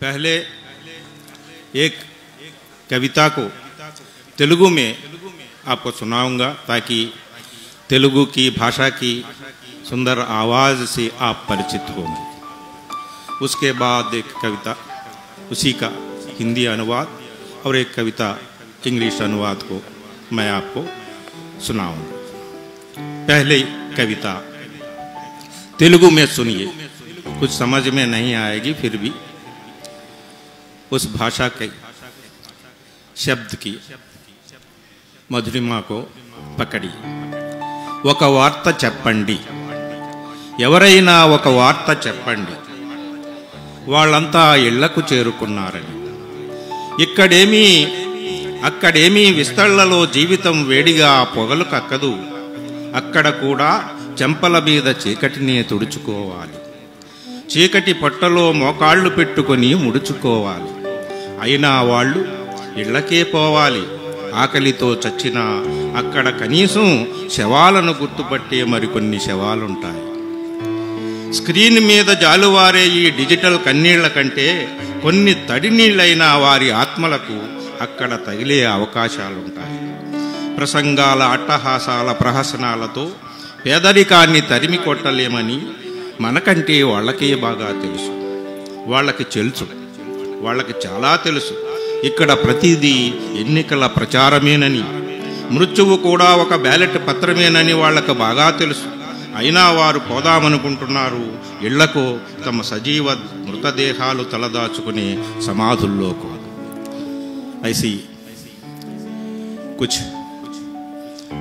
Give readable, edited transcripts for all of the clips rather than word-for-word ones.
पहले एक कविता को तेलुगु में आपको सुनाऊंगा ताकि तेलुगु की भाषा की सुंदर आवाज़ से आप परिचित होंगे। उसके बाद एक कविता उसी का हिंदी अनुवाद और एक कविता इंग्लिश अनुवाद को मैं आपको सुनाऊंगा। पहले कविता तेलुगु में सुनिए, कुछ समझ में नहीं आएगी, फिर भी उस भाषा के शब्द की మధురిమ को పకడి। ఒక వార్త చెప్పండి, ఎవరైనా ఒక వార్త చెప్పండి, వాళ్ళంతా ఇళ్లకు చేరుకున్నారని, అక్కడేమీ విస్తళ్లలో జీవితం వేడిగా పొగలు కక్కదు, అక్కడ కూడా చెంపల మీద చీకటినే తుడుచుకోవాలి, చీకటి పొట్టలో మోకాళ్ళు పెట్టుకొని ముడుచుకోవాలి, అయినా వాళ్ళు ఇళ్లకే పోవాలి, ఆకలితో చచ్చినా అక్కడ కనీసం శవాలను గుర్తుపట్టే మరికొన్ని శవాలుంటాయి। స్క్రీన్ మీద జాలువారే ఈ డిజిటల్ కన్నీళ్ల కంటే కొన్ని తడి నీళ్లైనా వారి ఆత్మలకు అక్కడ తగిలే అవకాశాలుంటాయి। ప్రసంగాల అట్టహాసాల ప్రహసనాలతో పేదరికాన్ని తరిమి కొట్టలేమని మనకంటే వాళ్ళకే బాగా తెలుసు, వాళ్ళకి చాలా తెలుసు। ఇక్కడ ప్రతిదీ ఎన్నికల ప్రచారమేనని, మృత్యువు కూడా ఒక బ్యాలెట్ పత్రమేనని వాళ్ళకు బాగా తెలుసు, అయినా వారు పోదామనుకుంటున్నారు ఇళ్లకు, తమ సజీవ మృతదేహాలు తలదాచుకునే సమాధుల్లోకి। ऐसी कुछ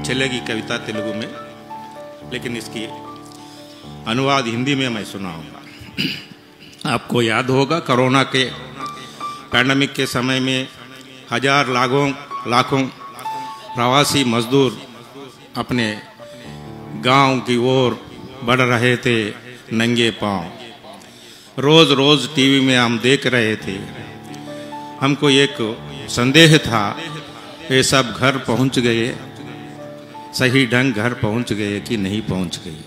चलेगी कविता तेलुगु में, लेकिन इसकी अनुवाद हिंदी में मैं सुनाऊंगा। आपको याद होगा कोरोना के पैंडेमिक के समय में हजार लाखों प्रवासी मजदूर अपने गांव की ओर बढ़ रहे थे नंगे पांव। रोज टीवी में हम देख रहे थे। हमको एक संदेह था, ये सब घर पहुंच गए, सही ढंग घर पहुंच गए कि नहीं पहुंच गए।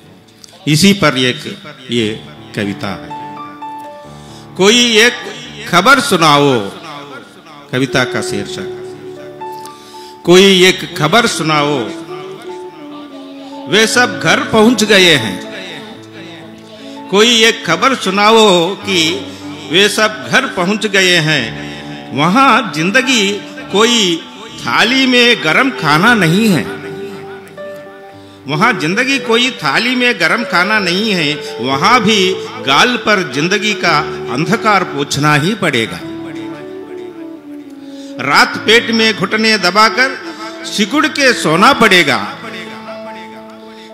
इसी पर ये कविता है। कोई एक खबर सुनाओ, कविता का शीर्षक, कोई एक खबर सुनाओ, वे सब घर पहुंच गए हैं। कोई एक खबर सुनाओ कि वे सब घर पहुंच गए हैं। वहां जिंदगी कोई थाली में गरम खाना नहीं है, वहां जिंदगी कोई थाली में गरम खाना नहीं है, वहां भी गाल पर जिंदगी का अंधकार पोंछना ही पड़ेगा। रात पेट में घुटने दबाकर सिकुड़ के सोना पड़ेगा,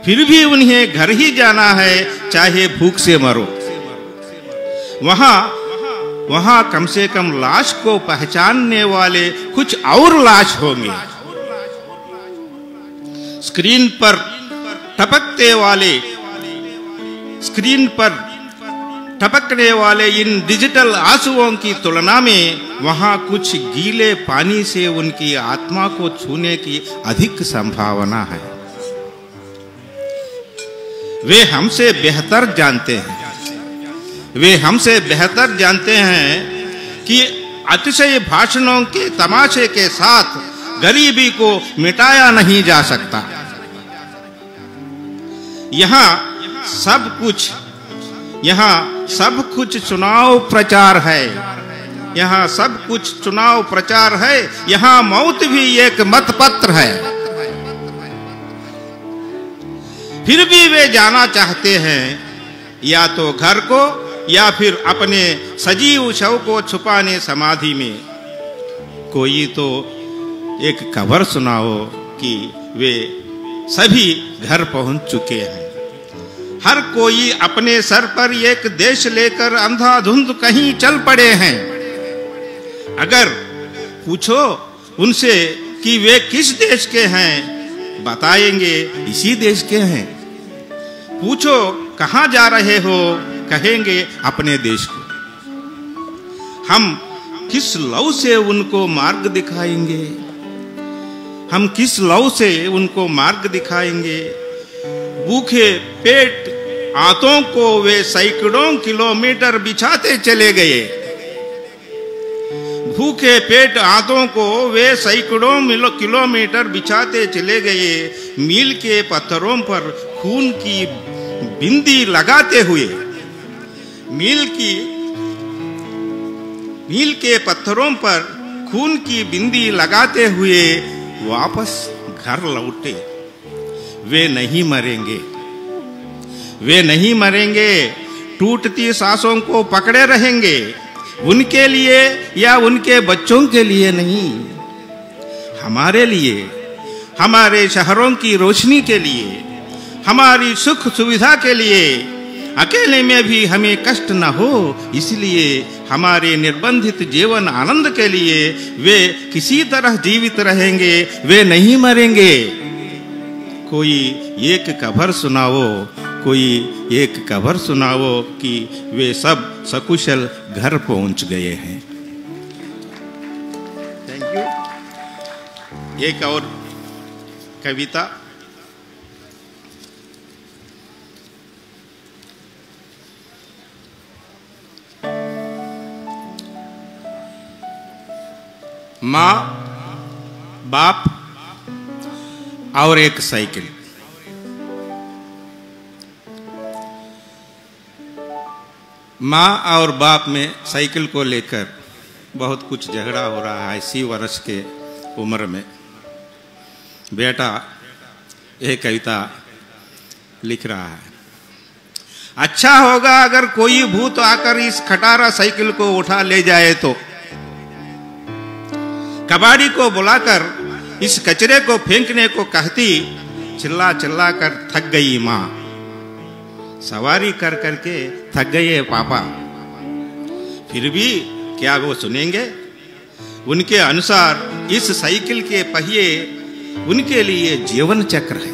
फिर भी उन्हें घर ही जाना है, चाहे भूख से मरो। वहां कम से कम लाश को पहचानने वाले कुछ और लाश होंगे। स्क्रीन पर टपकने वाले इन डिजिटल आंसुओं की तुलना में वहां कुछ गीले पानी से उनकी आत्मा को छूने की अधिक संभावना है। वे हमसे बेहतर जानते हैं कि अतिशय भाषणों के तमाशे के साथ गरीबी को मिटाया नहीं जा सकता। यहाँ सब कुछ चुनाव प्रचार है, यहाँ मौत भी एक मतपत्र है। फिर भी वे जाना चाहते हैं या तो घर को या फिर अपने सजीव शव को छुपाने समाधि में। कोई तो एक खबर सुनाओ कि वे सभी घर पहुंच चुके हैं। हर कोई अपने सर पर एक देश लेकर अंधाधुंध कहीं चल पड़े हैं। अगर पूछो उनसे कि वे किस देश के हैं, बताएंगे इसी देश के हैं। पूछो कहां जा रहे हो, कहेंगे अपने देश को। हम किस लव से उनको मार्ग दिखाएंगे, भूखे पेट आंतों को वे सैकड़ों किलोमीटर बिछाते चले गए। भूखे पेट आंतों को वे सैकड़ों किलोमीटर बिछाते चले गए, मील के पत्थरों पर खून की बिंदी लगाते हुए। मील के पत्थरों पर खून की बिंदी लगाते हुए वापस घर लौटे। वे नहीं मरेंगे, वे नहीं मरेंगे, टूटती सांसों को पकड़े रहेंगे, उनके लिए या उनके बच्चों के लिए नहीं, हमारे लिए, हमारे शहरों की रोशनी के लिए, हमारी सुख सुविधा के लिए। अकेले में भी हमें कष्ट न हो, इसलिए हमारे निर्बंधित जीवन आनंद के लिए वे किसी तरह जीवित रहेंगे, वे नहीं मरेंगे। कोई एक खबर सुनाओ, कोई एक खबर सुनाओ कि वे सब सकुशल घर पहुंच गए हैं। Thank you. एक और कविता। माँ, बाप और एक साइकिल। माँ और बाप में साइकिल को लेकर बहुत कुछ झगड़ा हो रहा है। 80 वर्ष के उम्र में बेटा एक कविता लिख रहा है। अच्छा होगा अगर कोई भूत आकर इस खटारा साइकिल को उठा ले जाए तो। कबाड़ी को बुलाकर इस कचरे को फेंकने को कहती, चिल्ला चिल्ला कर थक गई माँ। सवारी कर करके थक गए पापा, फिर भी क्या वो सुनेंगे? उनके अनुसार इस साइकिल के पहिए उनके लिए जीवन चक्र है।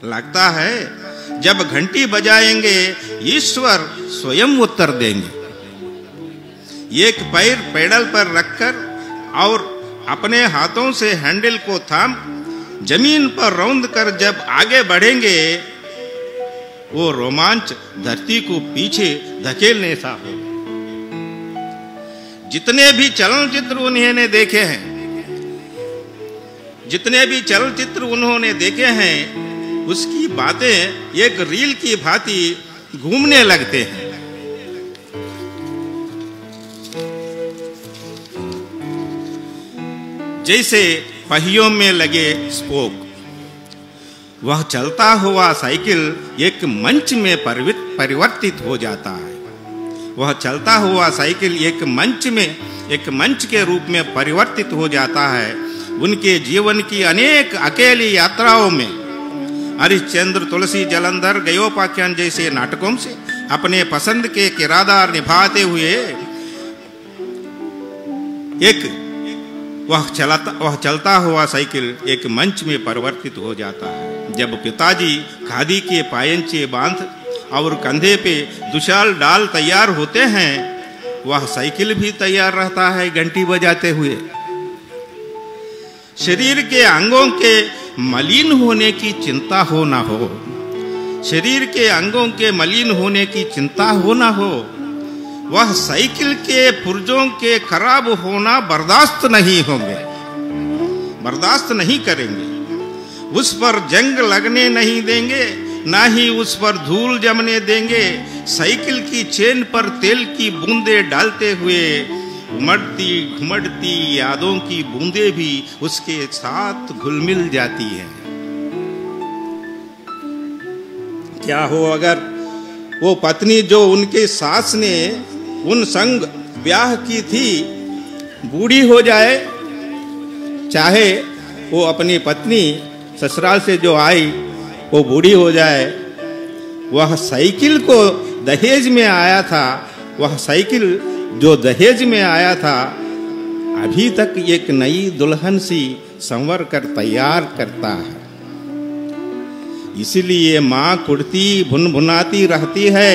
लगता है जब घंटी बजाएंगे ईश्वर स्वयं उत्तर देंगे। एक पैर पेडल पर रखकर और अपने हाथों से हैंडल को थाम जमीन पर रौंद कर जब आगे बढ़ेंगे, वो रोमांच धरती को पीछे धकेलने सा हो। जितने भी चलचित्र उन्होंने देखे हैं, जितने भी चलचित्र उन्होंने देखे हैं, उसकी बातें एक रील की भांति घूमने लगते हैं। जैसे पहियों में लगे स्पोक। वह चलता हुआ साइकिल एक मंच में परिवर्तित हो जाता है। वह चलता हुआ साइकिल एक मंच के रूप में परिवर्तित हो जाता है। उनके जीवन की अनेक अकेली यात्राओं में हरिश्चंद्र, तुलसी, जलंधर, गयोपाख्यान जैसे नाटकों से अपने पसंद के किरदार निभाते हुए वह चलता हुआ साइकिल एक मंच में परिवर्तित हो जाता है। जब पिताजी खादी के पायंचे बांध और कंधे पे दुशाल डाल तैयार होते हैं, वह साइकिल भी तैयार रहता है घंटी बजाते हुए। शरीर के अंगों के मलिन होने की चिंता हो ना हो, शरीर के अंगों के मलिन होने की चिंता हो ना हो, वह साइकिल के पुर्जों के खराब होना बर्दाश्त नहीं होंगे, बर्दाश्त नहीं करेंगे। उस पर जंग लगने नहीं देंगे, ना ही उस पर धूल जमने देंगे। साइकिल की चेन पर तेल की बूंदें डालते हुए उमड़ती घुमड़ती यादों की बूंदें भी उसके साथ घुल मिल जाती हैं। क्या हो अगर वो पत्नी जो उनके सास ने उन संग ब्याह की थी बूढ़ी हो जाए, चाहे वो अपनी पत्नी ससुराल से जो आई वो बूढ़ी हो जाए। वह साइकिल को दहेज में आया था, वह साइकिल जो दहेज में आया था अभी तक एक नई दुल्हन सी संवर कर तैयार करता है। इसीलिए माँ कुड़ती भुनभुनाती रहती है।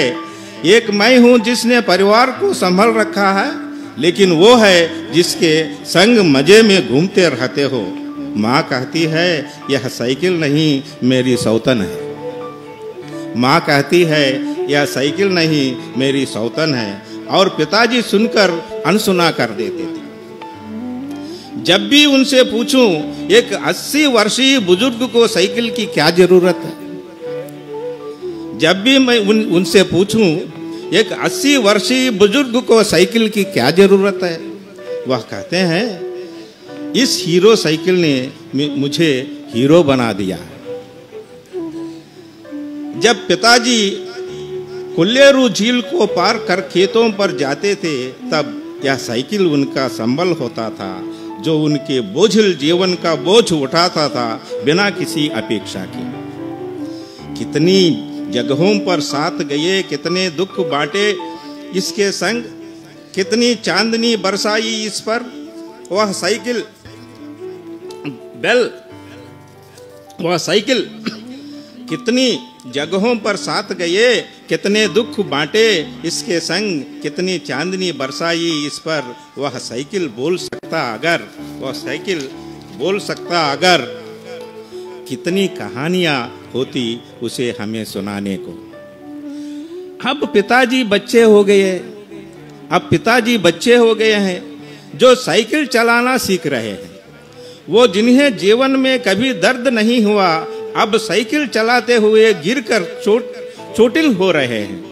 एक मैं हूं जिसने परिवार को संभाल रखा है, लेकिन वो है जिसके संग मजे में घूमते रहते हो। माँ कहती है यह साइकिल नहीं मेरी सौतन है। माँ कहती है यह साइकिल नहीं मेरी सौतन है। और पिताजी सुनकर अनसुना कर देते थे। जब भी उनसे पूछूं, एक 80 वर्षीय बुजुर्ग को साइकिल की क्या जरूरत है? जब भी मैं उनसे पूछूं, एक 80 वर्षीय बुजुर्ग को साइकिल की क्या जरूरत है, वह कहते हैं, इस हीरो साइकिल ने मुझे हीरो बना दिया। जब पिताजी कुल्लेरू झील को पार कर खेतों पर जाते थे, तब यह साइकिल उनका संबल होता था, जो उनके बोझिल जीवन का बोझ उठाता था बिना किसी अपेक्षा के। कितनी जगहों पर साथ गए, कितने दुख बांटे इसके संग, कितनी चांदनी बरसाई इस पर। वह साइकिल कितनी जगहों पर साथ गए, कितने दुख बांटे इसके संग, कितनी चांदनी बरसाई इस पर। वह साइकिल बोल सकता अगर, कितनी कहानियां होती उसे हमें सुनाने को। अब पिताजी बच्चे हो गए हैं जो साइकिल चलाना सीख रहे हैं। वो जिन्हें जीवन में कभी दर्द नहीं हुआ, अब साइकिल चलाते हुए गिरकर चोटिल हो रहे हैं।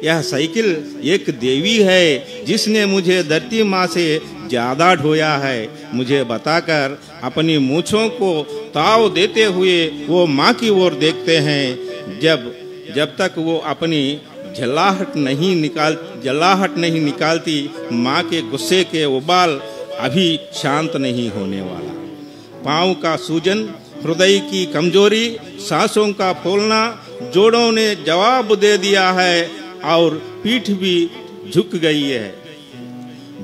यह साइकिल एक देवी है जिसने मुझे धरती माँ से ज्यादा ढोया है। मुझे बताकर अपनी मूंछों को ताव देते हुए वो माँ की ओर देखते हैं। जब तक वो अपनी जलाहट नहीं निकालती, माँ के गुस्से के उबाल अभी शांत नहीं होने वाला। पाँव का सूजन, हृदय की कमजोरी, सांसों का फूलना, जोड़ों ने जवाब दे दिया है और पीठ भी झुक गई है।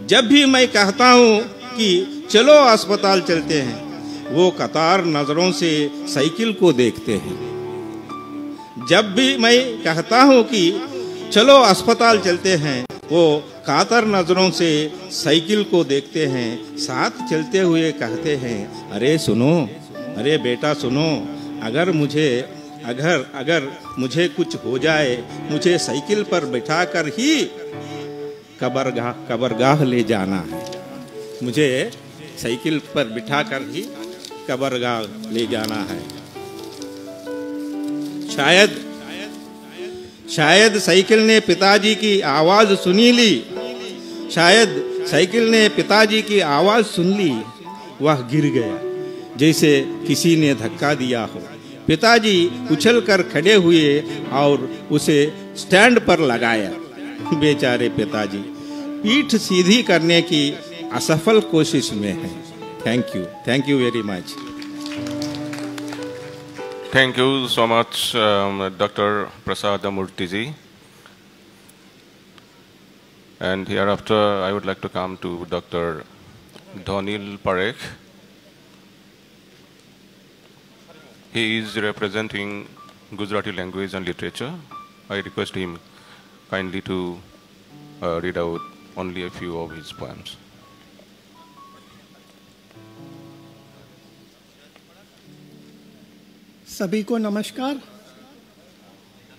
जब भी मैं कहता हूँ कि चलो अस्पताल चलते हैं, वो कतार नजरों से साइकिल को देखते हैं। जब भी मैं कहता हूँ कि चलो अस्पताल चलते हैं, वो कातर नजरों से साइकिल को देखते हैं। साथ चलते हुए कहते हैं, अरे बेटा सुनो, अगर मुझे कुछ हो जाए, मुझे साइकिल पर बिठाकर ही कब्रगाह ले जाना है। मुझे साइकिल पर बिठाकर ही कब्रगाह ले जाना है। शायद साइकिल ने पिताजी की आवाज सुनी ली। शायद साइकिल ने पिताजी की आवाज सुन ली। वह गिर गया जैसे किसी ने धक्का दिया हो। पिताजी उछलकर खड़े हुए और उसे स्टैंड पर लगाया। बेचारे पिताजी पीठ सीधी करने की असफल कोशिश में हैं। Thank you very much. Thank you so much, Dr. Prasada Murthy ji. And hereafter, I would like to come to Dr. Dhanil Parekh. He is representing Gujarati language and literature. I request him kindly to read out only a few of his poems. सभी को नमस्कार।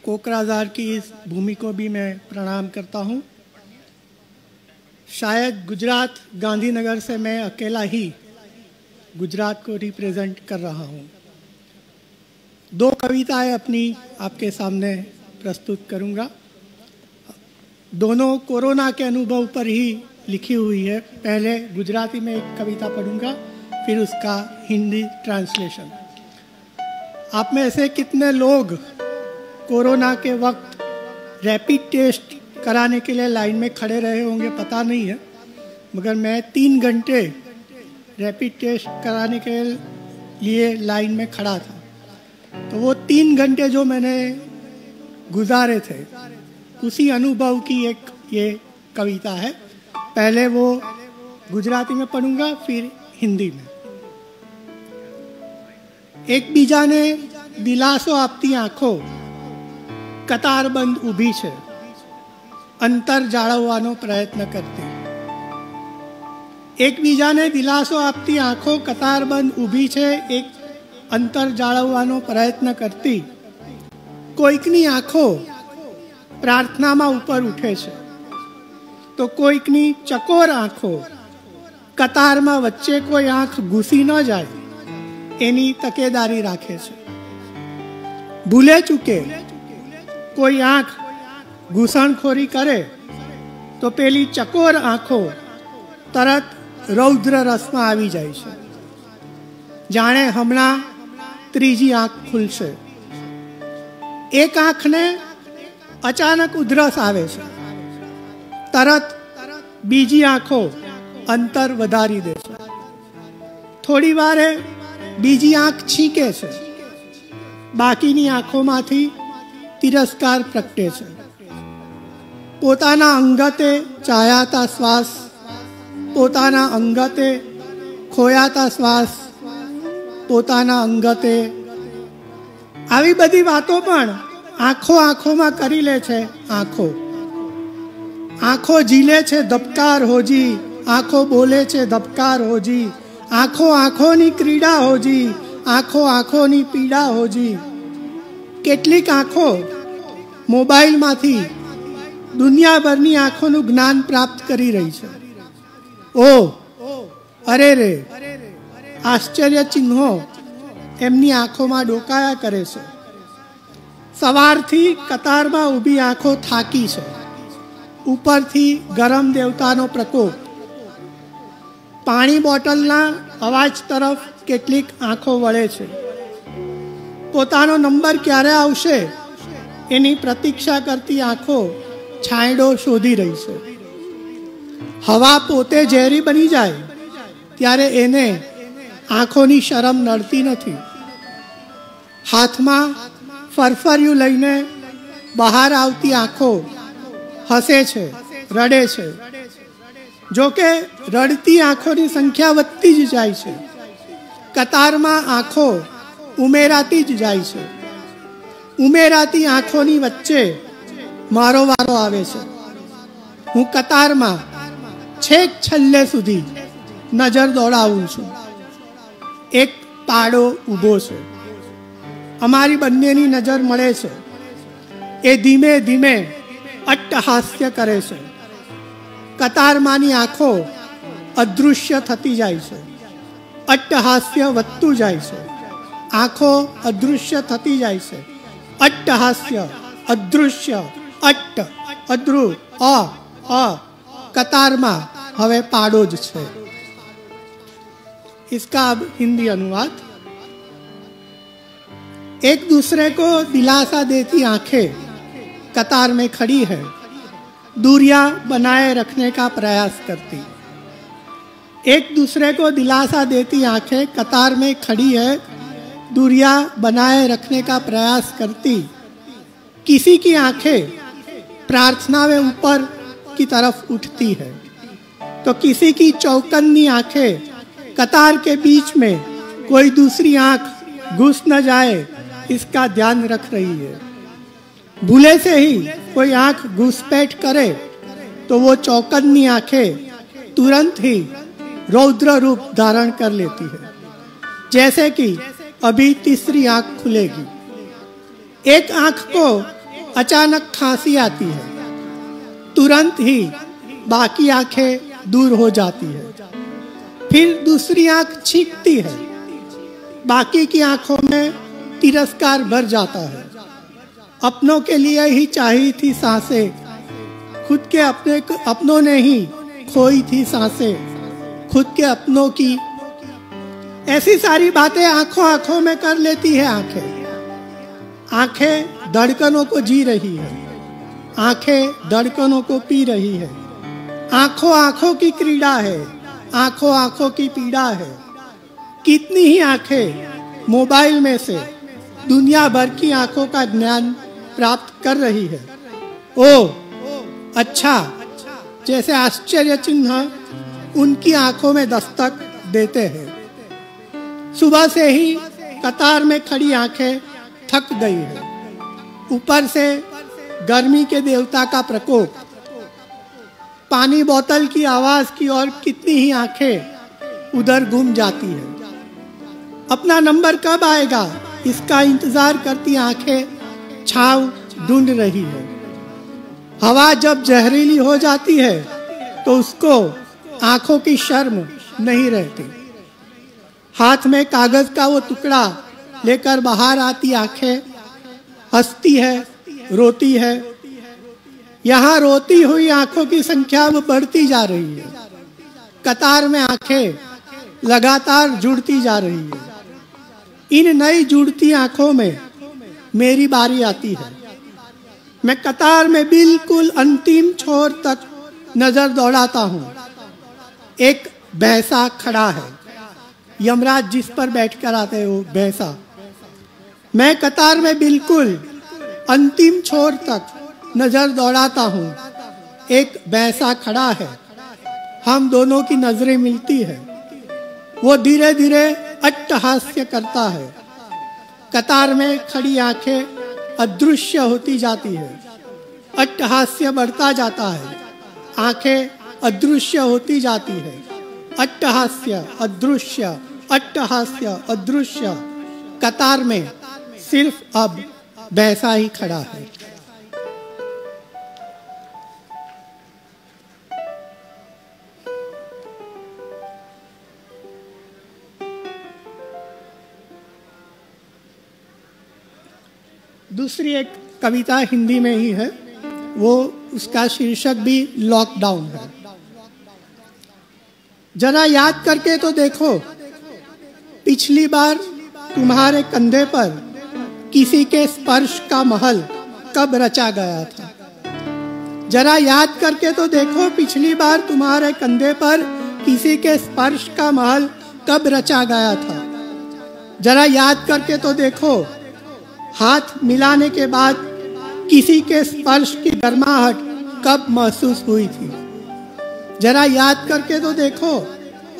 कोकराझार की इस भूमि को भी मैं प्रणाम करता हूँ। शायद गुजरात गांधीनगर से मैं अकेला ही गुजरात को रिप्रेजेंट कर रहा हूँ। 2 कविताएं अपनी आपके सामने प्रस्तुत करूँगा। दोनों कोरोना के अनुभव पर ही लिखी हुई है। पहले गुजराती में एक कविता पढ़ूंगा, फिर उसका हिंदी ट्रांसलेशन। आप में से कितने लोग कोरोना के वक्त रैपिड टेस्ट कराने के लिए लाइन में खड़े रहे होंगे पता नहीं है, मगर मैं 3 घंटे रैपिड टेस्ट कराने के लिए लाइन में खड़ा था। तो वो 3 घंटे जो मैंने गुजारे थे, उसी अनुभव की एक ये कविता है। पहले वो गुजराती में पढ़ूंगा, फिर हिंदी में। एक બીજાને દિલાસો આપતી આંખો કતારબંધ ઊભી છે, અંતર જાળવવાનો પ્રયત્ન કરતી। એકબીજાને દિલાસો આપતી આંખો કતારબંધ ઊભી છે, એક અંતર જાળવવાનો પ્રયત્ન કરતી। કોઈકની આંખો પ્રાર્થનામાં ઉપર ઉઠે છે, તો કોઈકની ચકોર આંખો કતારમાં વચ્ચે કોઈ આંખ ઘૂસી ન જાય એની તકેદારી રાખે છે. ભૂલે ચૂકે કોઈ આંખ ઘૂસણખોરી કરે તો પેલી ચકોર આંખો તરત રૌદ્ર રસમાં આવી જાય છે, જાણે હમણાં ત્રીજી આંખ ખુલશે. એક આંખને અચાનક ઉધરસ આવે છે, તરત બીજી આંખો અંતર વધારી દે છે. થોડી વારે બીજી આંખ છીંકે છે, બાકીની આંખોમાંથી તિરસ્કાર પ્રગટે છે. પોતાના અંગતે ચાહ્યાતા શ્વાસ, પોતાના અંગતે ખોયાતા શ્વાસ, પોતાના અંગતે, આવી બધી વાતો પણ આંખોમાં કરી લે છે. આંખો ઝીલે છે ધબકાર હોજી, આંખો બોલે છે ધબકાર હોજી, આંખોની ક્રીડા હોજી, આંખોની પીડા હોજી. કેટલીક આંખો મોબાઈલમાંથી દુનિયાભરની આંખોનું જ્ઞાન પ્રાપ્ત કરી રહી છે. ઓ અરે રે, આશ્ચર્ય ચિહ્નો એમની આંખોમાં ડોકાયા કરે છે. સવારથી કતારમાં ઊભી આંખો થાકી છે. ઉપરથી ગરમ દેવતાનો પ્રકોપ. પાણી બોટલના અવાજ તરફ કેટલીક આંખો વળે છે. પોતાનો નંબર ક્યારે આવશે એની પ્રતીક્ષા કરતી આંખો છાંયડો શોધી રહી છે. હવા પોતે ઝેરી બની જાય ત્યારે એને આંખોની શરમ નડતી નથી. હાથમાં ફરફરિયું લઈને બહાર આવતી આંખો હસે છે, રડે છે. જોકે રડતી આંખોની સંખ્યા વધતી જ જાય છે. કતારમાં આંખો ઉમેરાતી જ જાય છે. ઉમેરાતી આંખોની વચ્ચે મારો વારો આવે છે. હું કતારમાં છેક છેલ્લે સુધી નજર દોડાવું છું. એક પાડો ઊભો છે. અમારી બંનેની નજર મળે છે. એ ધીમે ધીમે અટ્ટહાસ્ય કરે છે. કતારમાંની આંખો અદૃશ્ય થતી જાય છે. અટ્ટહાસ્ય વધતું જાય છે. આંખો અદૃશ્ય થતી જાય છે. અટ્ટહાસ્ય, અદૃશ્ય, અટ્ટ, અદ્રુ, અ કતારમાં હવે पाड़ो ज छे। इसका अब हिंदी अनुवाद। एक दूसरे को दिलासा देती आंखें कतार में खड़ी है, दूरियां बनाए रखने का प्रयास करती। एक दूसरे को दिलासा देती आंखें कतार में खड़ी है, दूरियां बनाए रखने का प्रयास करती। किसी की आंखें प्रार्थना में ऊपर की तरफ उठती है तो किसी की चौकन्नी आंखें कतार के बीच में कोई दूसरी आंख घुस न जाए इसका ध्यान रख रही है। भूले से ही कोई आंख घुसपैठ करे तो वो चौकन्नी आंखें तुरंत ही रौद्र रूप धारण कर लेती है, जैसे कि अभी तीसरी आंख खुलेगी। एक आंख को अचानक खांसी आती है, तुरंत ही बाकी आंखें दूर हो जाती है। फिर दूसरी आंख छींकती है, बाकी की आंखों में तिरस्कार भर जाता है। अपनों के लिए ही चाहिए थी सांसें, खुद के अपनों ने ही खोई थी सांसें, खुद के अपनों की। ऐसी सारी बातें आंखों आंखों में कर लेती है आंखें धड़कनों को जी रही है, आंखें धड़कनों को पी रही है। आंखों आंखों की क्रीड़ा है, आंखों आंखों की पीड़ा है। कितनी ही आंखें मोबाइल में से दुनिया भर की आंखों का ज्ञान प्राप्त कर रही है। ओ अच्छा, जैसे आश्चर्य चिन्ह उनकी आंखों में दस्तक देते हैं। सुबह से ही कतार में खड़ी आंखें थक गई है, ऊपर से गर्मी के देवता का प्रकोप, पानी बोतल की आवाज की ओर कितनी ही आंखें उधर घूम जाती है। अपना नंबर कब आएगा इसका इंतजार करती आंखें छांव ढूंढ रही है। हवा जब जहरीली हो जाती है तो उसको आंखों की शर्म नहीं रहती। हाथ में कागज का वो टुकड़ा लेकर बाहर आती आंखें, हंसती है, रोती है। यहाँ रोती हुई आंखों की संख्या अब बढ़ती जा रही है। कतार में आंखें लगातार जुड़ती जा रही है। इन नई जुड़ती आंखों में मेरी बारी आती है। मैं कतार में बिल्कुल अंतिम छोर तक नजर दौड़ाता हूं। एक भैंसा खड़ा है, यमराज जिस पर बैठकर आते हैं वो भैंसा। मैं कतार में बिल्कुल अंतिम छोर तक नजर दौड़ाता हूं। एक भैंसा खड़ा है, हम दोनों की नजरें मिलती है। वो धीरे धीरे अट्टहास्य करता है। कतार में खड़ी आंखें अदृश्य होती जाती है। अट्टहास्य बढ़ता जाता है, आंखें अदृश्य होती जाती है। अट्टहास्य अदृश्य, अट्टहास्य अदृश्य। कतार में सिर्फ अब भैंसा ही खड़ा है। दूसरी एक कविता हिंदी में ही है, वो उसका शीर्षक भी लॉकडाउन है। जरा याद करके तो देखो, पिछली बार तुम्हारे कंधे पर किसी के स्पर्श का महल कब रचा गया था। जरा याद करके तो देखो, पिछली बार तुम्हारे कंधे पर किसी के स्पर्श का महल कब रचा गया था। जरा याद करके तो देखो, हाथ मिलाने के बाद किसी के स्पर्श की गर्माहट कब महसूस हुई थी। जरा याद करके तो देखो,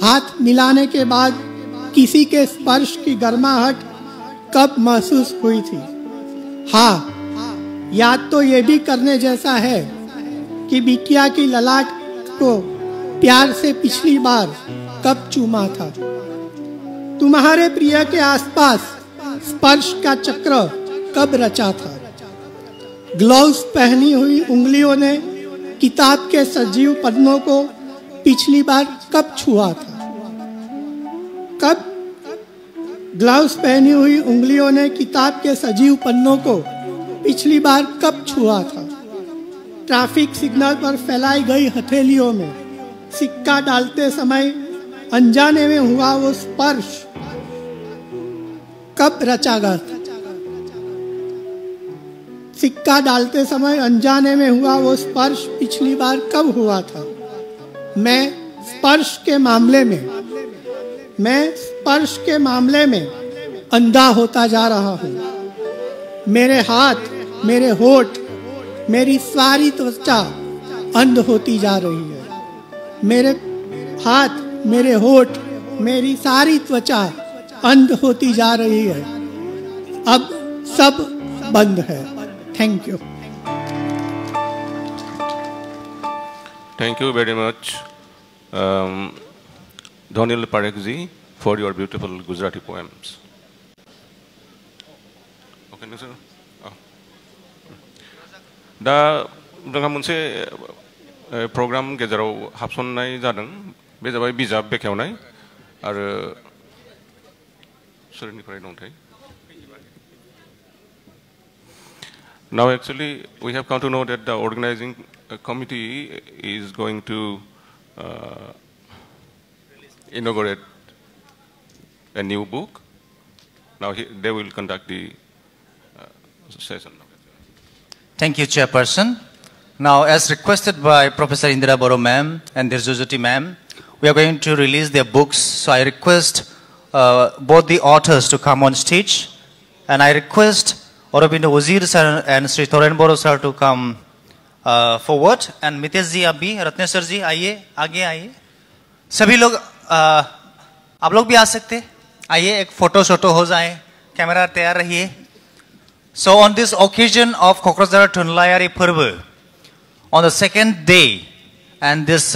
हाथ मिलाने के बाद किसी के स्पर्श की गर्माहट कब महसूस हुई थी। हाँ, याद तो ये भी करने जैसा है कि बिटिया की ललाट को प्यार से पिछली बार कब चूमा था। तुम्हारे प्रिय के आसपास स्पर्श का चक्र कब रचा था। ग्लव्स पहनी हुई उंगलियों ने किताब के सजीव पन्नों को पिछली बार कब छुआ था। कब ग्लव्स पहनी हुई उंगलियों ने किताब के सजीव पन्नों को पिछली बार कब छुआ था। ट्रैफिक सिग्नल पर फैलाई गई हथेलियों में सिक्का डालते समय अनजाने में हुआ वो स्पर्श कब रचा गया था। सिक्का डालते समय अनजाने में हुआ वो स्पर्श पिछली बार कब हुआ था। मैं स्पर्श के मामले में अंधा होता जा रहा हूँ। मेरे हाथ, मेरे होठ, मेरी सारी त्वचा अंध होती जा रही है। मेरे हाथ, मेरे होठ, मेरी सारी त्वचा अंध होती जा रही है। अब सब बंद है। Thank you. Thank you very much, Dhanil Parekh ji, for your beautiful Gujarati poems. Okay, no, sir? Oh. दा जोंहा मोनसे प्रग्राम गेजेराव हाबसननाय जादों, बे जाबाय बिजाब बेखेवनाय आरो सोरनिफ्राय दंथाय। Now actually we have come to know that the organizing committee is going to inaugurate a new book. Now they will conduct the session. Thank you, Chairperson. Now, as requested by Professor Indira Boro ma'am and Dirjojyoti ma'am, we are going to release their books. So I request both the authors to come on stage, and I request Aurobindo Wazir sir and Sri Thoren Boro sir to come forward, and Mitesh ji आप भी, रत्नेश्वर जी आइए, आगे आइए। सभी लोग आप लोग भी आ सकते, आइए एक फोटो शोटो हो जाए, कैमरा तैयार रहिए। So on this occasion of Kokrochhara Thunlayari Purba, on the second day and this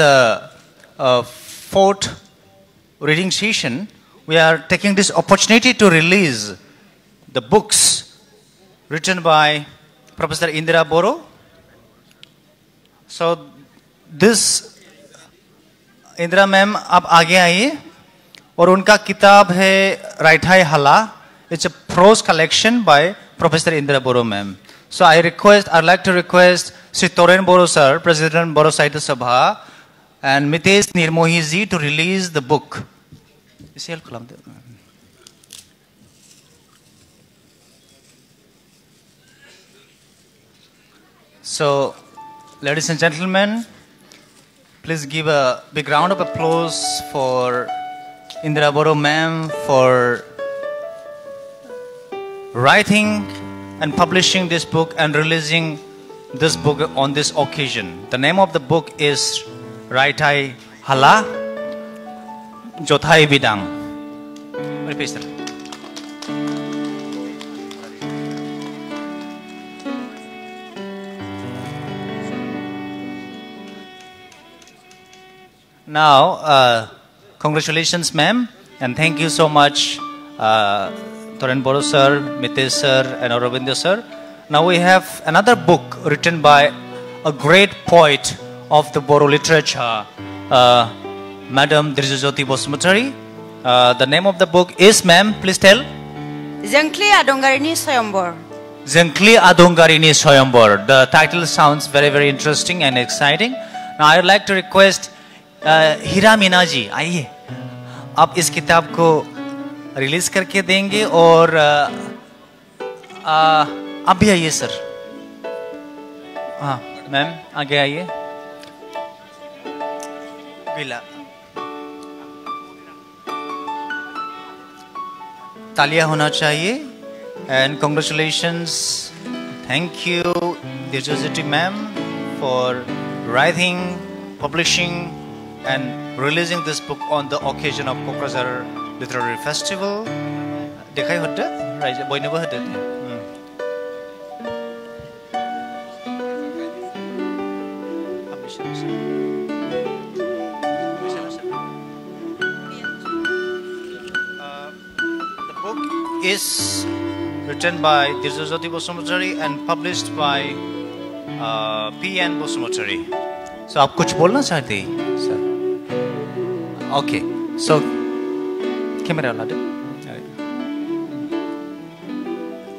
fourth reading session, we are taking this opportunity to release the books written by Professor Indira Boro. So this Indira ma'am आप आगे आइए और उनका किताब है राइथाई हला. It's a prose collection by Professor Indira Boro ma'am. So I'd like to request Sri Toren Boro sir, President Boro Sahitya Sabha, and Mitesh Nirmohi ji to release the book. So, ladies and gentlemen, please give a big round of applause for Indira Boro ma'am for writing and publishing this book and releasing this book on this occasion. The name of the book is Raitai Hala Jothai Bidang. Repeat that. Now, congratulations, ma'am, and thank you so much, Toren Boro sir, Mitesh sir, and Aurobindo sir. Now we have another book written by a great poet of the Boro literature, Madam Drizujoti Bosumutari. The name of the book is, ma'am, please tell. Zengkli Adongarini Soyombor. Zengkli Adongarini Soyombor. The title sounds very, very interesting and exciting. Now I would like to request हीरा मीना जी, आइए आप इस किताब को release करके देंगे और आप भी आइए सर. हाँ मैम आगे आइए. तालियां होना चाहिए. And congratulations. Thank you Drizujoti ma'am for writing, publishing and releasing this book on the occasion of Kokrazar Literary Festival. Dekhai hotte? Right, boy never hotte. The book is written by Drizujoti Bosumutari and published by P.N. Bosumutari. So आप कुछ बोलना चाहते हैं sir? Okay, so camera वाला दे.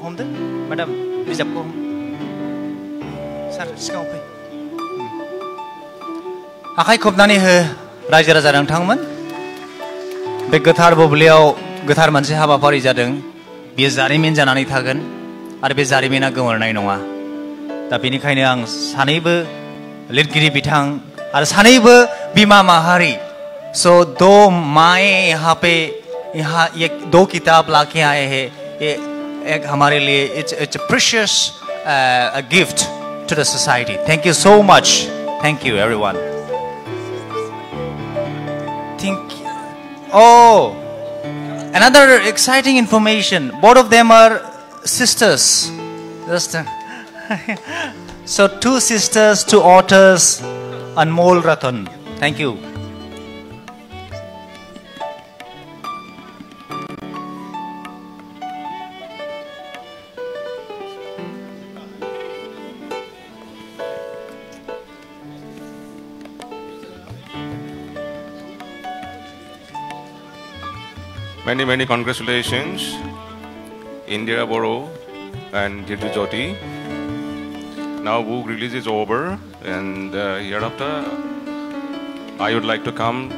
Home they, madam please आपको sir सिगाङाव फै. आखाइ खबनानै हो रायजो राजा नोंथांमोन. बे गोथार बुब्लियाव गोथार मोनसे हाबाफारि जादों. बेयो जारिमिन जानानै थागोन आरो बे जारिमिना गोमोरनाय नङा. दा बेनिखायनो आं सानैबो लिरगिरि बिथां आरो सानैबो बिमा माहारि. So दो माएँ यहाँ पे ये दो किताब लाके आए हैं. ये एक हमारे लिए it's a precious a gift to the society. Thank you so much. Thank you everyone. Oh, another exciting information. Both of them are sisters. So two sisters, two authors, Anmol Ratan. Thank you. Many, many congratulations, Indira Boro and Drizujoti. Now book release is over, and hereafter I would like to come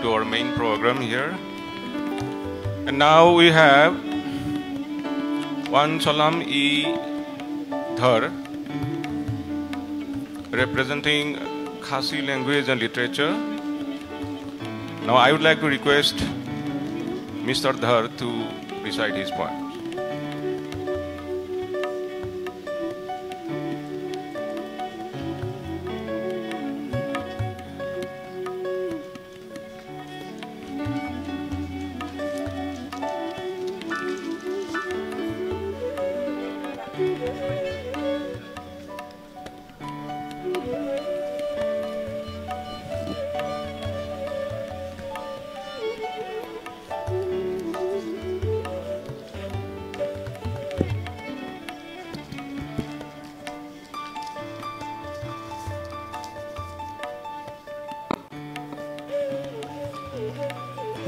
to our main program here. And now we have one Salam E. Dhar representing Khasi language and literature. Now I would like to request Mr. Dhar to recite his poem.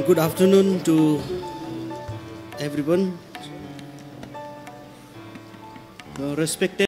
Good afternoon to everyone. Respected